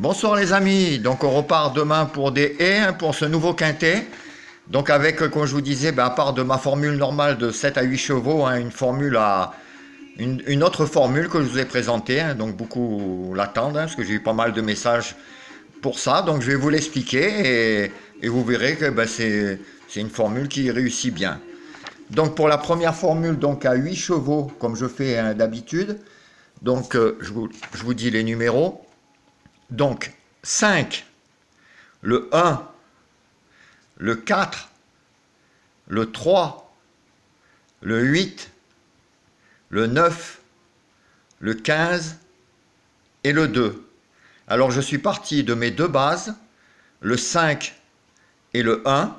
Bonsoir les amis, donc on repart demain pour des haies, pour ce nouveau quintet. Donc avec, comme je vous disais, à part de ma formule normale de 7 à 8 chevaux, une autre formule que je vous ai présentée, donc beaucoup l'attendent, parce que j'ai eu pas mal de messages pour ça. Donc je vais vous l'expliquer et vous verrez que c'est une formule qui réussit bien. Donc pour la première formule, donc à 8 chevaux, comme je fais d'habitude, donc je vous dis les numéros. Donc 5, le 1, le 4, le 3, le 8, le 9, le 15 et le 2. Alors je suis parti de mes deux bases, le 5 et le 1,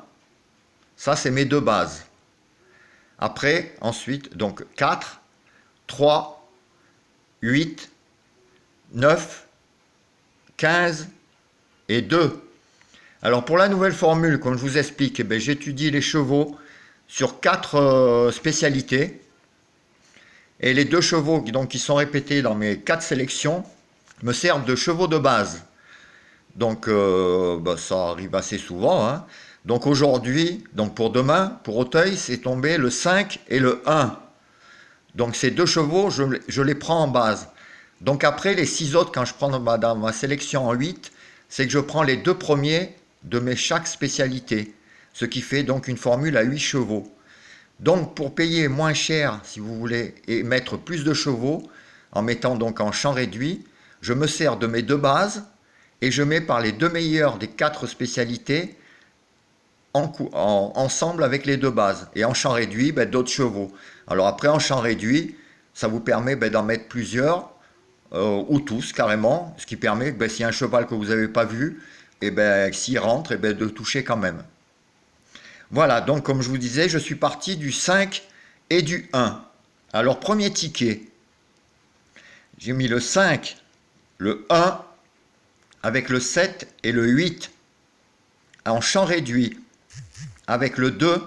ça c'est mes deux bases. Après, ensuite, donc 4, 3, 8, 9, 15 et 2. Alors pour la nouvelle formule, comme je vous explique, j'étudie les chevaux sur 4 spécialités. Et les 2 chevaux donc, qui sont répétés dans mes 4 sélections me servent de chevaux de base. Donc ça arrive assez souvent. Hein. Donc aujourd'hui, donc pour demain, pour Auteuil, c'est tombé le 5 et le 1. Donc ces 2 chevaux, je les prends en base. Donc après, les 6 autres, quand je prends dans ma sélection en 8, c'est que je prends les 2 premiers de chaque spécialité. Ce qui fait donc une formule à 8 chevaux. Donc pour payer moins cher, si vous voulez, et mettre plus de chevaux, en mettant donc en champ réduit, je me sers de mes 2 bases et je mets par les 2 meilleurs des 4 spécialités ensemble avec les 2 bases. Et en champ réduit, d'autres chevaux. Alors après, en champ réduit, ça vous permet d'en mettre plusieurs, ou tous carrément, ce qui permet, s'il y a un cheval que vous n'avez pas vu, et s'il rentre, de toucher quand même. Voilà, donc comme je vous disais, je suis parti du 5 et du 1. Alors premier ticket, j'ai mis le 5, le 1, avec le 7 et le 8, en champ réduit, avec le 2,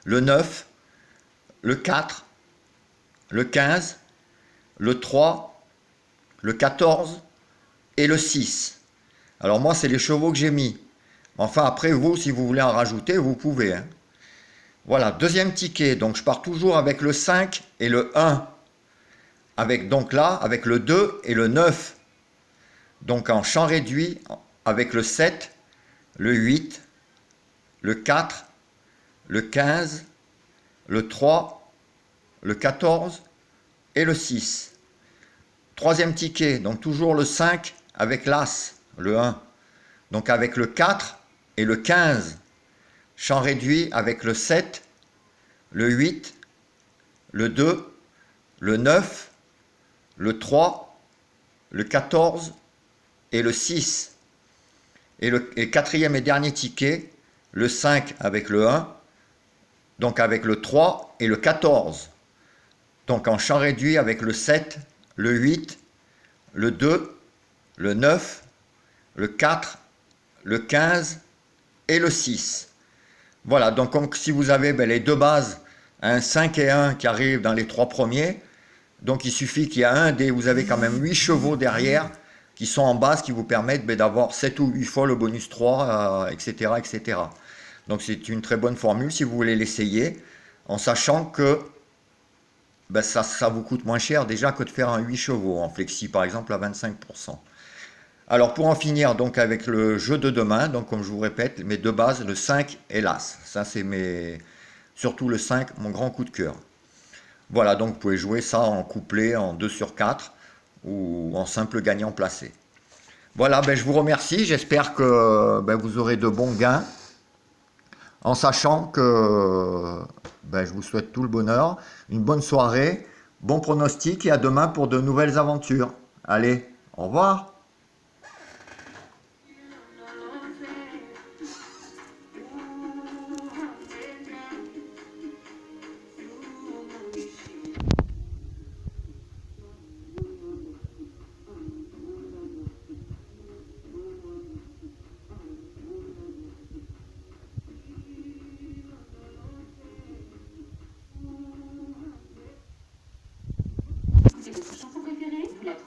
le 9, le 4, le 15, le 3, le 14 et le 6. Alors moi, c'est les chevaux que j'ai mis. Enfin, après, vous, si vous voulez en rajouter, vous pouvez. Hein. Voilà, deuxième ticket. Donc, je pars toujours avec le 5 et le 1. Avec donc là, avec le 2 et le 9. Donc, en champ réduit, avec le 7, le 8, le 4, le 15, le 3, le 14 et le 6. Troisième ticket, donc toujours le 5 avec l'As, le 1. Donc avec le 4 et le 15. Champ réduit avec le 7, le 8, le 2, le 9, le 3, le 14 et le 6. Et le quatrième et dernier ticket, le 5 avec le 1, donc avec le 3 et le 14. Donc en champ réduit avec le 7, le 8, le 2, le 9, le 4, le 15 et le 6. Voilà, donc comme si vous avez les 2 bases, un 5 et 1 qui arrivent dans les 3 premiers, donc il suffit qu'il y ait vous avez quand même 8 chevaux derrière qui sont en base qui vous permettent d'avoir 7 ou 8 fois le bonus 3, etc., etc. Donc c'est une très bonne formule si vous voulez l'essayer, en sachant que ça vous coûte moins cher déjà que de faire un 8 chevaux en flexi par exemple à 25%. Alors pour en finir donc avec le jeu de demain, donc comme je vous répète, mes 2 bases, le 5 et l'As. Ça c'est surtout le 5, mon grand coup de cœur. Voilà, donc vous pouvez jouer ça en couplet, en 2 sur 4 ou en simple gagnant placé. Voilà, je vous remercie, j'espère que vous aurez de bons gains, en sachant que je vous souhaite tout le bonheur, une bonne soirée, bon pronostic et à demain pour de nouvelles aventures. Allez, au revoir.